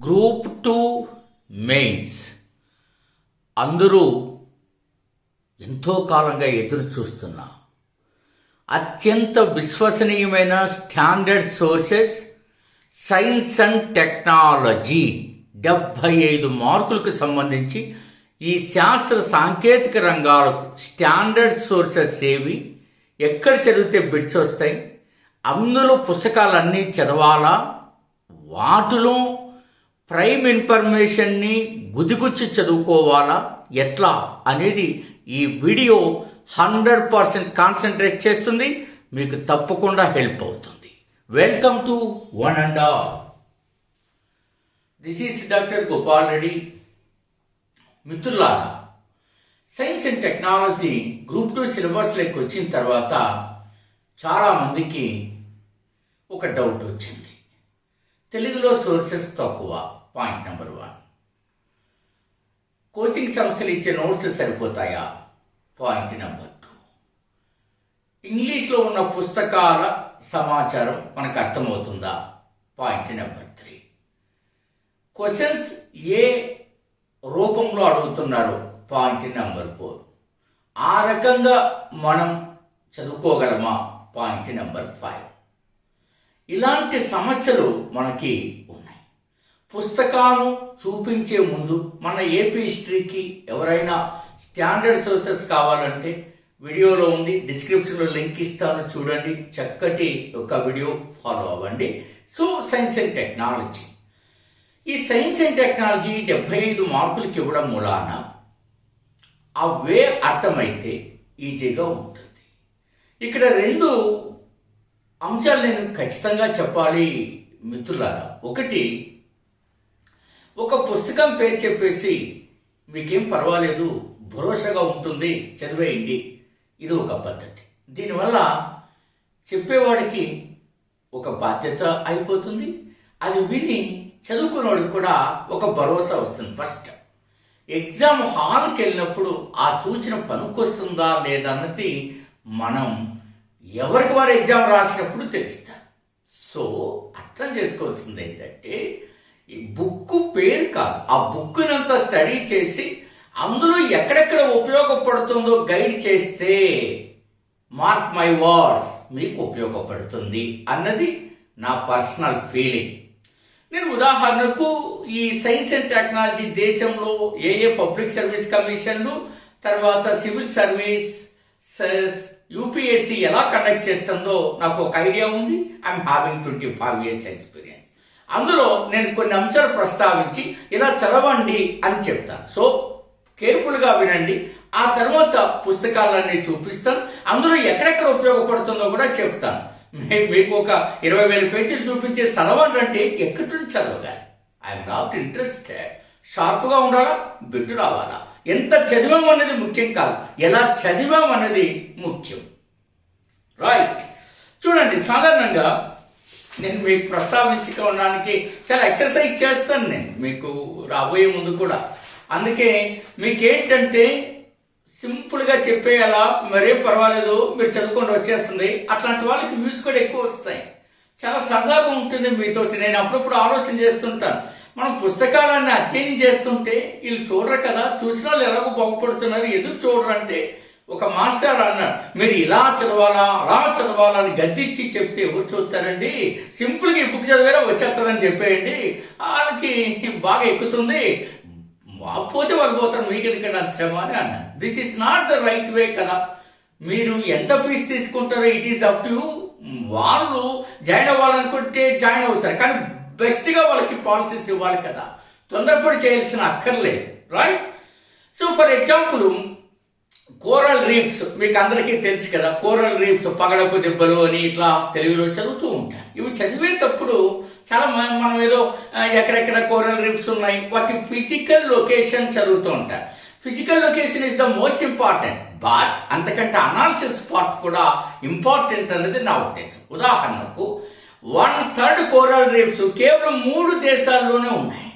Group 2 mains అందరూ ఎంతో కాలంగా ఎదురు చూస్తున్న అత్యంత విశ్వసనీయమైన standard sources science and technology 75 మార్కులకు సంబంధించి ఈ శాస్త్ర సాంకేతిక రంగాలకు స్టాండర్డ్ సోర్సెస్ ఏవి, ఎక్కడ చదివితే బిట్స్ వస్తాయి, అందులో పుస్తకాలన్నీ చదవాలా, వాటిలో ప్రైమ్ ఇన్ఫర్మేషన్ని గుదిగుచ్చి చదువుకోవాలా ఎట్లా అనేది ఈ వీడియో 100% కాన్సన్ట్రేట్ చేస్తుంది. మీకు తప్పకుండా హెల్ప్ అవుతుంది. Welcome to one and all. This is doctor Gopal Reddy. మిత్రులారా, సైన్స్ అండ్ టెక్నాలజీ గ్రూప్ 2 సిలబస్లోకి వచ్చిన తర్వాత చాలామందికి ఒక డౌట్ వచ్చింది. తెలుగులో సోర్సెస్ తక్కువ, పాయింట్ నెంబర్ 1. కోచింగ్ సంస్థలు ఇచ్చే నోట్స్ సరిపోతాయా, పాయింట్ నెంబర్ 2. ఇంగ్లీష్లో ఉన్న పుస్తకాల సమాచారం మనకు అర్థమవుతుందా, పాయింట్ నెంబర్ 3. క్వశ్చన్స్ ఏ రూపంలో అడుగుతున్నారు, పాయింట్ నెంబర్ 4. ఆ రకంగా మనం చదువుకోగలమా, పాయింట్ నెంబర్ 5. ఇలాంటి సమస్యలు మనకి ఉన్నాయి. పుస్తకాలు చూపించే ముందు మన ఏపీ హిస్టరీకి ఎవరైనా స్టాండర్డ్ సోర్సెస్ కావాలంటే వీడియోలో ఉంది, డిస్క్రిప్షన్లో లింక్ ఇస్తాను, చూడండి. చక్కటి ఒక వీడియో ఫాలో అవ్వండి. సో సైన్స్ అండ్ టెక్నాలజీ, ఈ సైన్స్ అండ్ టెక్నాలజీ 75 మార్కులకి ఇవ్వడం మూలాన అవే అర్థమైతే ఈజీగా ఉంటుంది. ఇక్కడ 2 అంశాలు నేను ఖచ్చితంగా చెప్పాలి మిత్రులారా. ఒకటి, ఒక పుస్తకం పేరు చెప్పేసి మీకేం పర్వాలేదు, భరోసాగా ఉంటుంది, చదివేయండి, ఇది ఒక పద్ధతి. దీనివల్ల చెప్పేవాడికి ఒక బాధ్యత అయిపోతుంది, అది విని చదువుకునేవాడికి కూడా ఒక భరోసా వస్తుంది. ఫస్ట్ ఎగ్జామ్ హాల్కి వెళ్ళినప్పుడు ఆ సూచన పనికొస్తుందా లేదన్నది మనం ఎవరికి వారు ఎగ్జామ్ రాసినప్పుడు తెలుస్తారు. సో అర్థం చేసుకోవాల్సింది ఏంటంటే, ఈ బుక్ పేరు కాదు, ఆ బుక్నంతా స్టడీ చేసి అందులో ఎక్కడెక్కడ ఉపయోగపడుతుందో గైడ్ చేస్తే, మార్క్ మై వర్డ్స్, మీకు ఉపయోగపడుతుంది అన్నది నా పర్సనల్ ఫీలింగ్. నేను ఉదాహరణకు ఈ సైన్స్ అండ్ టెక్నాలజీ దేశంలో ఏ పబ్లిక్ సర్వీస్ కమిషన్లు, తర్వాత సివిల్ సర్వీస్, యూపీఎస్సీ ఎలా కండక్ట్ చేస్తుందో నాకు ఒక ఐడియా ఉంది. I'm having 25 years experience. అందులో నేను కొన్ని అంశాలు ప్రస్తావించి ఇలా చదవండి అని చెప్తాను. సో కేర్ఫుల్గా వినండి. ఆ తర్వాత పుస్తకాలన్నీ చూపిస్తాను, అందులో ఎక్కడెక్కడ ఉపయోగపడుతుందో కూడా చెప్తాను. మీకు ఒక 20,000 పేజీలు చూపించే చదవండి అంటే ఎక్కడి నుంచి చదవగాలి? I'm not interested. షార్ప్గా ఉండాలా, బిట్టు రావాలా. ఎంత చదివాం అన్నది ముఖ్యం కాదు, ఎలా చదివాం అన్నది ముఖ్యం. రైట్, చూడండి. సాధారణంగా నేను మీకు ప్రస్తావించుకోవడానికి చాలా ఎక్సర్సైజ్ చేస్తాను నేను మీకు రాబోయే ముందు కూడా. అందుకే మీకేంటంటే సింపుల్గా చెప్పేయాలా, మరేం పర్వాలేదు, మీరు చదువుకొని వచ్చేస్తుంది. అట్లాంటి వాళ్ళకి వ్యూస్ కూడా ఎక్కువ వస్తాయి. చాలా సరదాగా ఉంటుంది మీతోటి. నేను అప్పుడప్పుడు ఆలోచన చేస్తుంటాను, మనం పుస్తకాలన్నీ అధ్యయనం చేస్తుంటే వీళ్ళు చూడరు కదా, చూసిన వాళ్ళు ఎలాగో బాగుపడుతున్నారు, ఎందుకు చూడరు అంటే, ఒక మాస్టర్ అన్నాడు, మీరు ఇలా చదవాలా అలా చదవాలా అని గద్దిచ్చి చెప్తే ఎవరు చూస్తారండి, సింపుల్గా ఈ బుక్ చదివేలా వచ్చేస్తుందని చెప్పేయండి, వాళ్ళకి బాగా ఎక్కుతుంది, పోతే వాళ్ళు పోతారు, మీకు ఎందుకంటే శ్రమ అని అన్నారు. This is not the right way కదా. మీరు ఎంత ఫీజు తీసుకుంటారో it is up to you. వాళ్ళు జాయిన్ అవ్వాలనుకుంటే జాయిన్ అవుతారు, కానీ బెస్ట్గా వాళ్ళకి పాలసీస్ ఇవ్వాలి కదా, తొందరపడి చేయాల్సిన అక్కర్లేదు. Right. So for example, coral reefs మీకు అందరికీ తెలుసు కదా. కోరల్ రీఫ్స్ పగడపు దెబ్బలు అని ఇట్లా తెలుగులో చదువుతూ ఉంటారు. ఇవి చదివేటప్పుడు చాలా మనం ఏదో ఎక్కడెక్కడ కోరల్ రీఫ్స్ ఉన్నాయి, వాటి ఫిజికల్ లొకేషన్ చదువుతూ ఉంటారు. Physical location is the most important, but అంతకంటే అనాలిసిస్ పార్ట్ కూడా ఇంపార్టెంట్ అనేది నా ఉద్దేశం. ఉదాహరణకు 1/3 కోరల్ రీఫ్స్ కేవలం 3 దేశాల్లోనే ఉన్నాయి.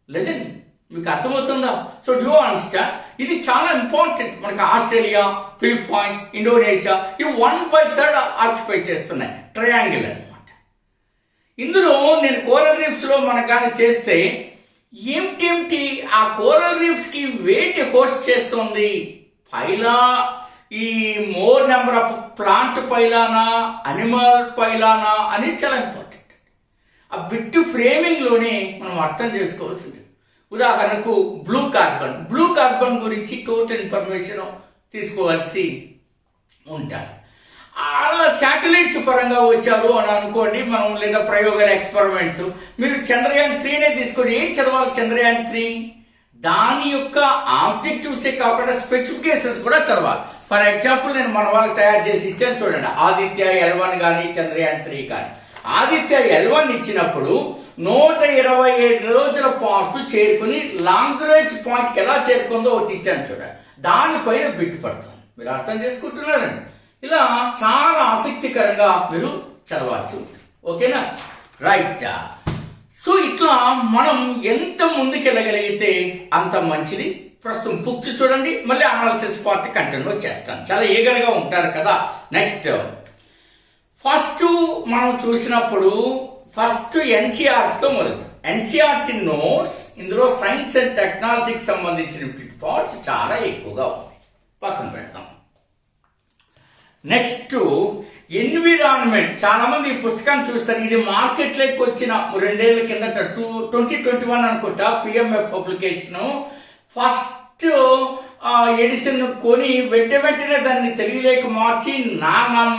లెజెండ్, మీకు అర్థమవుతుందా? సో డూ అండర్స్టాండ్, ఇది చాలా ఇంపార్టెంట్. మనకి ఆస్ట్రేలియా, ఫిలిప్పైన్స్, ఇండోనేషియా ఇవి 1/3 ఆక్యుపై చేస్తున్నాయి. ట్రయాంగిల్ అనమాట. ఇందులో నేను కోరల్ రీఫ్స్లో మనకు కానీ చేస్తే ఏమిటి ఆ కోరల్ రీఫ్స్కి వేటి హోస్ట్ చేస్తుంది? పైలా, ఈ మోర్ నెంబర్ ఆఫ్ ప్లాంట్ పైలానా, అనిమల్ పైలానా అనేది చాలా ఇంపార్టెంట్. ఆ బిట్ ఫ్రేమింగ్లోనే మనం అర్థం చేసుకోవాల్సింది. ఉదాహరణకు బ్లూ కార్బన్ గురించి టోటల్ ఇన్ఫర్మేషన్ తీసుకోవాల్సి ఉంటారు. అలా శాటిలైట్స్ పరంగా వచ్చారు అని అనుకోండి మనం, లేదా ప్రయోగాల ఎక్స్పెరిమెంట్స్. మీరు చంద్రయాన్ 3నే తీసుకొని ఏం చదవాలి? చంద్రయాన్ 3 దాని యొక్క ఆబ్జెక్టివ్సే కాకుండా స్పెసిఫికేషన్స్ కూడా చదవాలి. ఫర్ ఎగ్జాంపుల్ నేను మన వాళ్ళకి తయారు చేసి ఇచ్చాను చూడండి, ఆదిత్య L1 కానీ చంద్రయాన్ 3 కానీ. ఆదిత్య L1 ఇచ్చినప్పుడు 127 రోజుల పాటు చేరుకుని లాంగ్ రేంజ్ పాయింట్కి ఎలా చేరుకుందో ఒకటి ఇచ్చాను చూడండి, దానిపైన బిట్ పడుతుంది. మీరు అర్థం చేసుకుంటున్నారండి. ఇలా చాలా ఆసక్తికరంగా మీరు చదవాల్సి ఉంటుంది. ఓకేనా? రైట్. సో ఇట్లా మనం ఎంత ముందుకెళ్ళగలిగితే అంత మంచిది. ప్రస్తుతం బుక్స్ చూడండి, మళ్ళీ అనాలిసిస్ పార్ట్ కంటిన్యూ చేస్తాను. చాలా ఈగర్గా ఉంటారు కదా. నెక్స్ట్ ఫస్ట్ మనం చూసినప్పుడు ఫస్ట్ ఎన్సీఆర్టీతో మొదలు. ఎన్సీఆర్టీ నోట్స్ ఇందులో సైన్స్ అండ్ టెక్నాలజీకి సంబంధించిన పార్ట్స్ చాలా ఎక్కువగా ఉంది, పక్కన పెడతాం. Next environment. చాలా మంది ఈ పుస్తకాన్ని చూస్తారు. ఇది మార్కెట్లోకి వచ్చిన 2 ఏళ్ల కిందట 2021 అనుకుంటా పిఎంఎఫ్ పబ్లికేషన్. ఫస్ట్ ఎడిషన్ కొని వెంటనే దాన్ని తెలుగులోకి మార్చి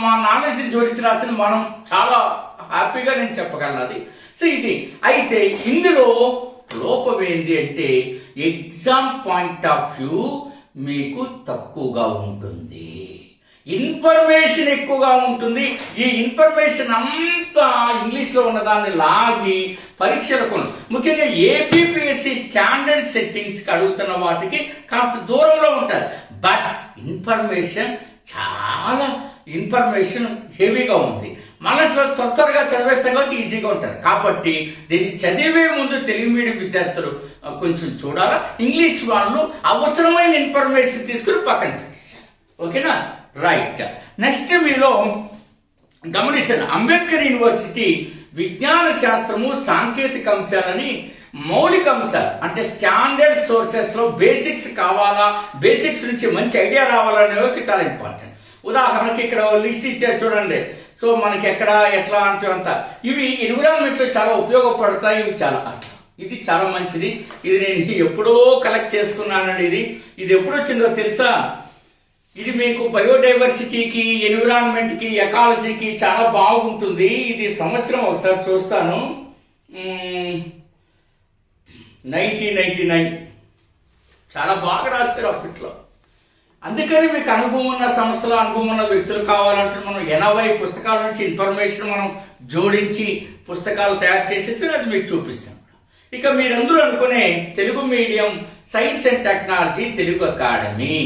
మా నాలెడ్జ్ జోడించి రాసిన మనం చాలా హ్యాపీగా నేను చెప్పగలను అది. సో ఇది అయితే ఇందులో లోపం ఏంటి అంటే ఎగ్జామ్ పాయింట్ ఆఫ్ వ్యూ మీకు తక్కువగా ఉంటుంది, ఇన్ఫర్మేషన్ ఎక్కువగా ఉంటుంది. ఈ ఇన్ఫర్మేషన్ అంతా ఇంగ్లీష్లో ఉన్నదాన్ని లాగి పరీక్షలకు, ముఖ్యంగా ఏపీపీఎస్సీ స్టాండర్డ్ సెట్టింగ్స్కి అడుగుతున్న వాటికి కాస్త దూరంలో ఉంటారు. బట్ ఇన్ఫర్మేషన్ హెవీగా ఉంది. మనట్లో త్వరగా చదివేస్తాం కాబట్టి ఈజీగా ఉంటారు. కాబట్టి దీన్ని చదివే ముందు తెలుగు మీడియం విద్యార్థులు కొంచెం చూడాలా. ఇంగ్లీష్ వాళ్ళు అవసరమైన ఇన్ఫర్మేషన్ తీసుకుని పక్కన పెట్టేశారు. ఓకేనా? రైట్. నెక్స్ట్ మీలో గమనిస్తాను, అంబేద్కర్ యూనివర్సిటీ విజ్ఞాన శాస్త్రము సాంకేతిక అంశాలని మౌలిక అంశాలు అంటే స్టాండర్డ్ సోర్సెస్ లో బేసిక్స్ కావాలా, బేసిక్స్ నుంచి మంచి ఐడియా రావాలనేవి చాలా ఇంపార్టెంట్. ఉదాహరణకి ఇక్కడ లిస్ట్ ఇచ్చారు చూడండి. సో మనకి ఎక్కడ ఎట్లా అంటే అంత ఇవి ఎన్విరాన్మెంట్ లో చాలా ఉపయోగపడతాయి. ఇవి చాలా అట్లా ఇది చాలా మంచిది. ఇది నేను ఎప్పుడో కలెక్ట్ చేసుకున్నానండి. ఇది ఎప్పుడు వచ్చిందో తెలుసా? ఇది మీకు బయోడైవర్సిటీకి, ఎన్విరాన్మెంట్కి, ఎకాలజీకి చాలా బాగుంటుంది. ఇది సంవత్సరం ఒకసారి చూస్తాను, 1999. చాలా బాగా రాశారు అప్పట్లో. అందుకని మీకు అనుభవం ఉన్న సంస్థలో అనుభవం ఉన్న వ్యక్తులు కావాలంటే మనం 80 పుస్తకాల నుంచి ఇన్ఫర్మేషన్ మనం జోడించి పుస్తకాలు తయారు చేసిస్తే అది మీకు చూపిస్తాం. ఇక మీరందరూ అనుకునే Telugu medium science and technology Telugu academy,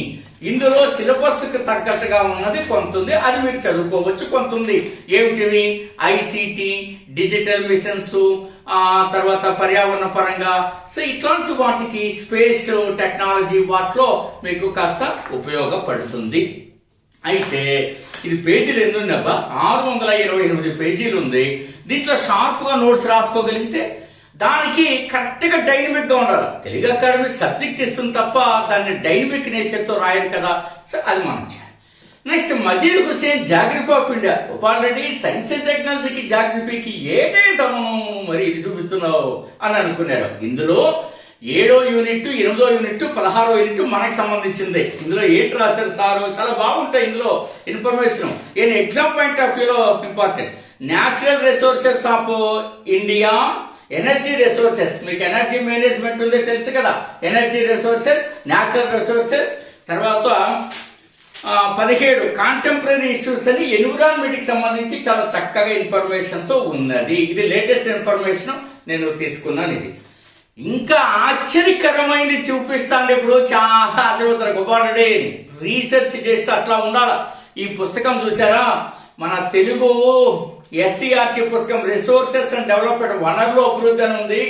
ఇందులో సిలబస్ కు తగ్గట్టుగా ఉన్నది కొంత ఉంది, అది మీరు చదువుకోవచ్చు. కొంత ఉంది. ఏమిటివి? ఐసిటి, డిజిటల్ మిషన్స్, తర్వాత పర్యావరణ పరంగా, సో ఇట్లాంటి వాటికి స్పేస్ టెక్నాలజీ వాటిలో మీకు కాస్త ఉపయోగపడుతుంది. అయితే ఇది పేజీలు ఎన్ని ఉన్నాయబ్బా? 628 పేజీలు ఉంది. దీంట్లో షార్ప్ గా నోట్స్ రాసుకోగలిగితే దానికి కరెక్ట్ గా డైనమిక్ గా ఉండాలి. తెలుగు అకాడమీ సబ్జెక్ట్ ఇస్తుంది తప్ప దాన్ని డైనమిక్ నేచర్ తో రాయరు కదా. సో అది మనం చేయాలి. Next Majid Husain geography of India. Already science and టెక్నాలజీకి జాగ్రఫీకి ఏటే సమయం మరి ఇది చూపిస్తున్నావు అని అనుకున్నారు. ఇందులో 7వ యూనిట్, 8వ యూనిట్, 16వ యూనిట్ మనకు సంబంధించింది. ఇందులో ఏంటి రాశారు సారు? చాలా బాగుంటాయి ఇందులో ఇన్ఫర్మేషన్. ఏం ఎగ్జామ్ పాయింట్ ఆఫ్ వ్యూలో important. Natural resources of India, energy resources. మీకు ఎనర్జీ మేనేజ్మెంట్ ఉంది తెలుసు కదా. Energy resources, natural resources. తర్వాత 17 కాంటెంపరీ ఇష్యూస్ అని ఎన్విరాన్మెంట్ కి సంబంధించి చాలా చక్కగా ఇన్ఫర్మేషన్ తో ఉన్నది. ఇది లేటెస్ట్ ఇన్ఫర్మేషన్ నేను తీసుకున్నాను. ఇది ఇంకా ఆశ్చర్యకరమైనది చూపిస్తాను. ఇప్పుడు చాలా చదువుతారు గొప్పవాడి రీసెర్చ్ చేస్తే అట్లా ఉండాలి. ఈ పుస్తకం చూసారా? మన తెలుగు ఎస్సీఆర్టీ పుస్తకం రిసోర్సెస్ అండ్ డెవలప్మెంట్, వనరులు అభివృద్ధి అని ఉంది.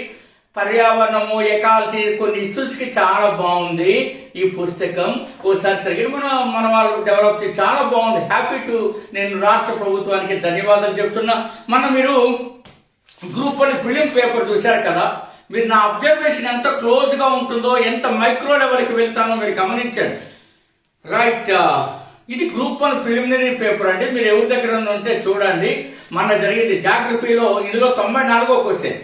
పర్యావరణము, ఎకాలజీ, కొన్ని ఇష్యూస్ కి చాలా బాగుంది ఈ పుస్తకం. ఓసారి తిరిగి మన వాళ్ళు డెవలప్ చేసి చాలా బాగుంది. Happy to. నేను రాష్ట్ర ప్రభుత్వానికి ధన్యవాదాలు చెప్తున్నా. మీరు గ్రూప్ 1 ప్రిలిమ్ పేపర్ చూశారు కదా, మీరు నా అబ్జర్వేషన్ ఎంత క్లోజ్గా ఉంటుందో, ఎంత మైక్రో లెవెల్కి వెళ్తానో మీరు గమనించండి. రైట్, ఇది గ్రూప్ 1 ప్రిలిమినరీ పేపర్ అండి. మీరు ఎవరి దగ్గర ఉంటే చూడండి. మన జరిగింది జాగ్రఫీలో ఇందులో 94వ question.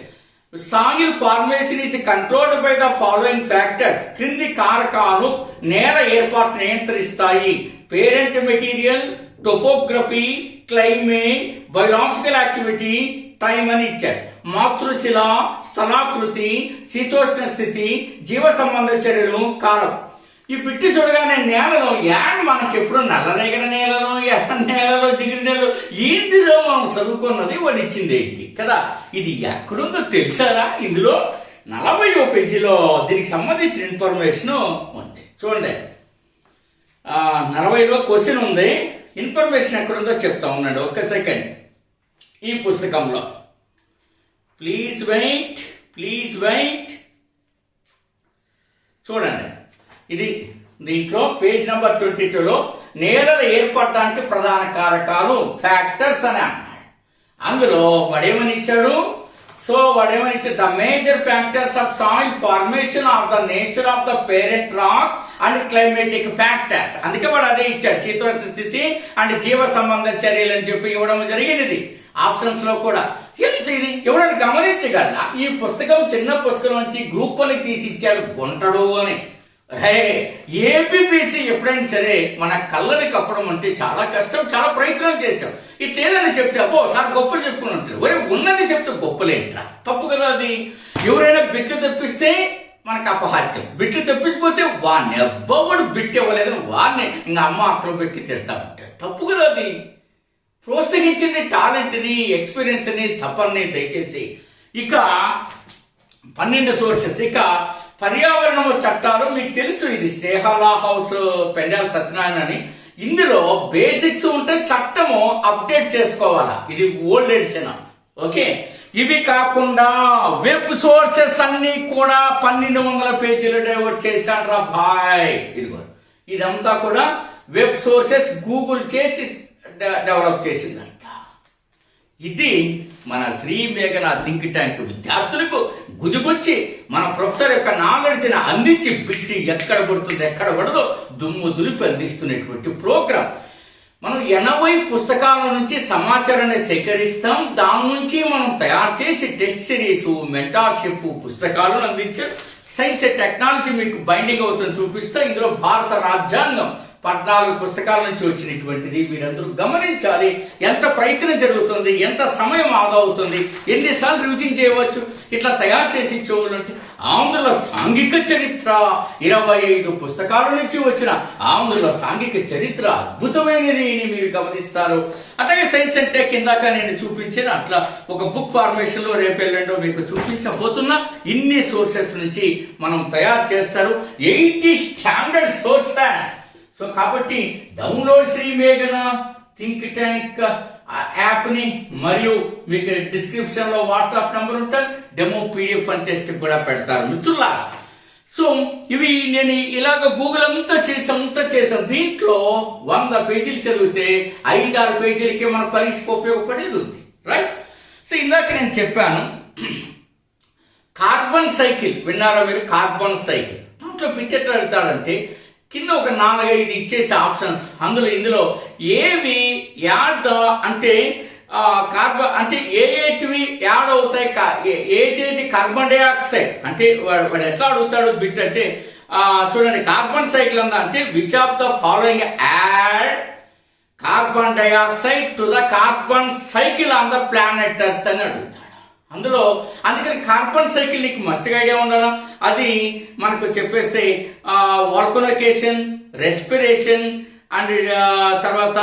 Soil formation is controlled by the following factors. క్రింది కారకాలు నేల ఏర్పాటు నియంత్రిస్తాయి. Parent material, topography, climate, biological activity, time అని ఇచ్చారు. మాతృశిల, స్థలాకృతి, శీతోష్ణ స్థితి, జీవ సంబంధ చర్యలు, కాలం. ఈ బిట్టి చూడగానే నేలలో మనకి ఎప్పుడు నల్లరేగన నేలలో, ఎర్ర నేలలో, జిగిరి నేలలో ఇందులో మనం చదువుకున్నది వాళ్ళు ఇచ్చింది ఏంటి కదా. ఇది ఎక్కడుందో తెలుసారా? ఇందులో 40వ పేజీలో దీనికి సంబంధించిన ఇన్ఫర్మేషన్ ఉంది. చూడండి, 40లో క్వశ్చన్ ఉంది. ఇన్ఫర్మేషన్ ఎక్కడుందో చెప్తా ఉన్నాడు. ఒక్క సెకండ్. ఈ పుస్తకంలో ప్లీజ్ వెయిట్ చూడండి. ఇది దీంట్లో పేజ్ నెంబర్ 22లో నేలలు ఏర్పడడానికి ప్రధాన కారకాలు ఫ్యాక్టర్స్ అని అన్నాడు. అందులో వాడేమని ఇచ్చాడు? The major factors of soil formation of the nature of the parent rock and climatic factors. అందుకే వాడు అదే ఇచ్చాడు, శీతోష్ణ స్థితి అండ్ జీవ సంబంధ చర్యలు అని చెప్పి ఇవ్వడం జరిగింది. ఆప్షన్స్ లో కూడా ఎంత ఇది ఎవరైనా గమనించగలరా? ఈ పుస్తకం చిన్న పుస్తకం నుంచి గ్రూప్ 1 తీసి ఇచ్చాడు గుంటడు అని. ఏపీపీసీ ఎప్పుడైనా సరే మన కళ్ళని కప్పడం అంటే చాలా కష్టం, చాలా ప్రయత్నం చేశాం. ఇట్లేదని చెప్తే అబ్బో సార్ గొప్పలు చెప్పుకుని ఉంటారు. ఒరే ఉన్నది చెప్తే గొప్పలేంట్రా, తప్పు కదా అది. ఎవరైనా బిట్లు తెప్పిస్తే మనకు అపహాస్యం, బిట్లు తెప్పించిపోతే వాడిని అబ్బవాడు బిట్ ఇవ్వలేదని వాడిని ఇంకా అమ్మ అక్కడ పెట్టి తిడతా ఉంటారు. తప్పు కదా అది. ప్రోత్సహించింది టాలెంట్ని, ఎక్స్పీరియన్స్ని, తప్పని దయచేసి. ఇక 12 సోర్సెస్. ఇక పర్యావరణ చట్టాలు మీకు తెలుసు. ఇది స్నేహలా హౌస్ పెండాల సత్యనారాయణ అని. ఇందులో బేసిక్స్ ఉంటే చట్టము అప్డేట్ చేసుకోవాలా. ఇది ఓల్డ్ ఎడిషన్. ఓకే, ఇవి కాకుండా వెబ్ సోర్సెస్ అన్ని కూడా 1200 పేజీలు డైవర్ట్ చేశాడు రా భాయ్. ఇదిగో ఇదంతా కూడా వెబ్ సోర్సెస్ గూగుల్ చేసి డెవలప్ చేసిందంట. ఇది మన శ్రీ మేఘన థింక్ ట్యాంక్ విద్యార్థులకు గుదిగొచ్చి మన ప్రొఫెసర్ యొక్క నాలెడ్జ్ని అందించి బిట్టి ఎక్కడ పడుతుంది ఎక్కడ పడదో దుమ్ము దులిపి అందిస్తున్నటువంటి ప్రోగ్రాం. మనం 80 పుస్తకాల నుంచి సమాచారాన్ని సేకరిస్తాం. దాని నుంచి మనం తయారు చేసి టెస్ట్ సిరీస్, మెంటార్షిప్ పుస్తకాలను అందించే సైన్స్ అండ్ టెక్నాలజీ మీకు బైండింగ్ అవుతుంది చూపిస్తా. ఇందులో భారత రాజ్యాంగం 14 పుస్తకాల నుంచి వచ్చినటువంటిది. మీరందరూ గమనించాలి ఎంత ప్రయత్నం జరుగుతుంది, ఎంత సమయం ఆదా అవుతుంది, ఎన్నిసార్లు రివిజన్ చేయవచ్చు. ఇట్లా తయారు చేసి ఇచ్చేవాళ్ళంటే ఆంధ్రుల సాంఘిక చరిత్ర 25 పుస్తకాల నుంచి వచ్చిన ఆంధ్రుల సాంఘిక చరిత్ర అద్భుతమైనది మీరు గమనిస్తారు. అట్లాగే సైన్స్ అండ్ టెక్ ఇందాక నేను చూపించిన అట్లా ఒక బుక్ ఫార్మేషన్ లో రేపెల్లండో మీకు చూపించబోతున్నా. ఇన్ని సోర్సెస్ నుంచి మనం తయారు చేస్తారు. 80 స్టాండర్డ్ సోర్సెస్. సో కాబట్టి డౌన్లోడ్ శ్రీ మేఘన థింక్ ట్యాంక్ యాప్ ని, మరియు మీకు డిస్క్రిప్షన్ లో వాట్సాప్ నంబర్ ఉంటుంది. డెమో పీడిఎఫ్ అండ్ టెస్ట్ కూడా పెడతారు మిత్రులారా. సో ఇవి నేను ఇలాగ గూగుల్ అంతా చేసాం. దీంట్లో 100 పేజీలు చదివితే 5-6 పేజీలకే మన పరీక్షకు ఉపయోగపడేది ఉంది. రైట్. సో ఇందాక నేను చెప్పాను కార్బన్ సైకిల్. విన్నారా మీరు? కార్బన్ సైకిల్ దాంట్లో పిట్ ఎట్లా అడుగుతాడంటే కింద ఒక 4-5 ఇచ్చేసి ఆప్షన్స్. ఇందులో ఏవి యాడ్ అంటే కార్బన్ అంటే ఏటివి యాడ్ అవుతాయి, ఏటి కార్బన్ డైఆక్సైడ్ అంటే వాడు ఎట్లా అడుగుతాడు బిట్ అంటే చూడండి. కార్బన్ సైకిల్ అందా అంటే which of the following add carbon dioxide to the carbon cycle on the planet earth అని అడుగుతాడు. అందుకని కార్బన్ సైకిల్ నీకు మస్ట్గా ఐడియా ఉండాలి. అది మనకు చెప్పేస్తే వాల్కనైజేషన్, రెస్పిరేషన్ అండ్ తర్వాత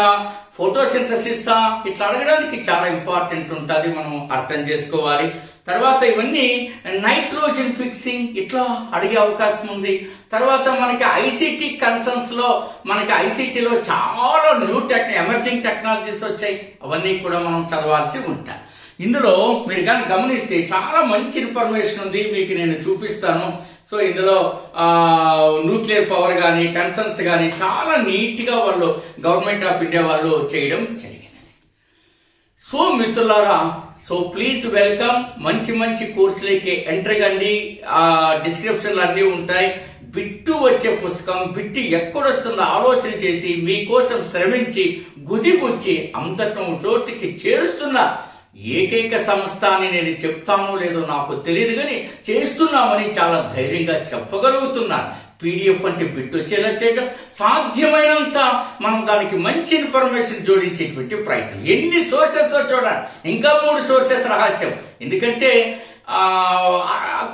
ఫోటోసింథసిస్ ఇట్లా అడగడానికి చాలా ఇంపార్టెంట్ ఉంటుంది, మనం అర్థం చేసుకోవాలి. తర్వాత ఇవన్నీ నైట్రోజన్ ఫిక్సింగ్ ఇట్లా అడిగే అవకాశం ఉంది. తర్వాత మనకి ఐసిటి కన్సర్న్స్ లో మనకి ఐసిటిలో చాలా న్యూ ఎమర్జింగ్ టెక్నాలజీస్ వచ్చాయి. అవన్నీ కూడా మనం చదవాల్సి ఉంటాయి. ఇందులో మీరు కానీ గమనిస్తే చాలా మంచి ఇన్ఫర్మేషన్ ఉంది, మీకు నేను చూపిస్తాను. సో ఇందులో న్యూక్లియర్ పవర్ కానీ కన్సర్న్స్ కానీ చాలా నీట్గా వాళ్ళు గవర్నమెంట్ ఆఫ్ ఇండియా వాళ్ళు చేయడం జరిగింది. సో మిత్రులారా, సో ప్లీజ్ వెల్కమ్. మంచి మంచి కోర్సులకి ఎంటర్ కండి. డిస్క్రిప్షన్లు అన్నీ ఉంటాయి. బిట్టు వచ్చే పుస్తకం, బిట్టు ఎక్కడొస్తుందో ఆలోచన చేసి మీకోసం శ్రమించి గుదిగుచ్చి అంతటం చోటికి చేరుస్తున్న ఏకైక సంస్థ అని నేను చెప్తానో లేదో నాకు తెలియదు, కానీ చేస్తున్నామని చాలా ధైర్యంగా చెప్పగలుగుతున్నాను. పీడిఎఫ్ అంటే బిట్ వచ్చేలా చేయడం, సాధ్యమైనంత మనం దానికి మంచి ఇన్ఫర్మేషన్ జోడించేటువంటి ప్రయత్నం. ఎన్ని సోర్సెస్ చూడండి, ఇంకా 3 సోర్సెస్ రహస్యం. ఎందుకంటే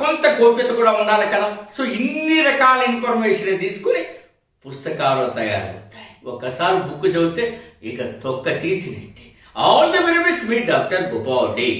కొంత గోప్యత కూడా ఉండాలి కదా. సో ఇన్ని రకాల ఇన్ఫర్మేషన్ తీసుకుని పుస్తకాలు తయారవుతాయి. ఒకసారి బుక్ చదివితే ఇక తొక్క తీసినట్టే. ఆల్ ది వెరీ బెస్ట్, మీ డాక్టర్ గోపాల్ డే.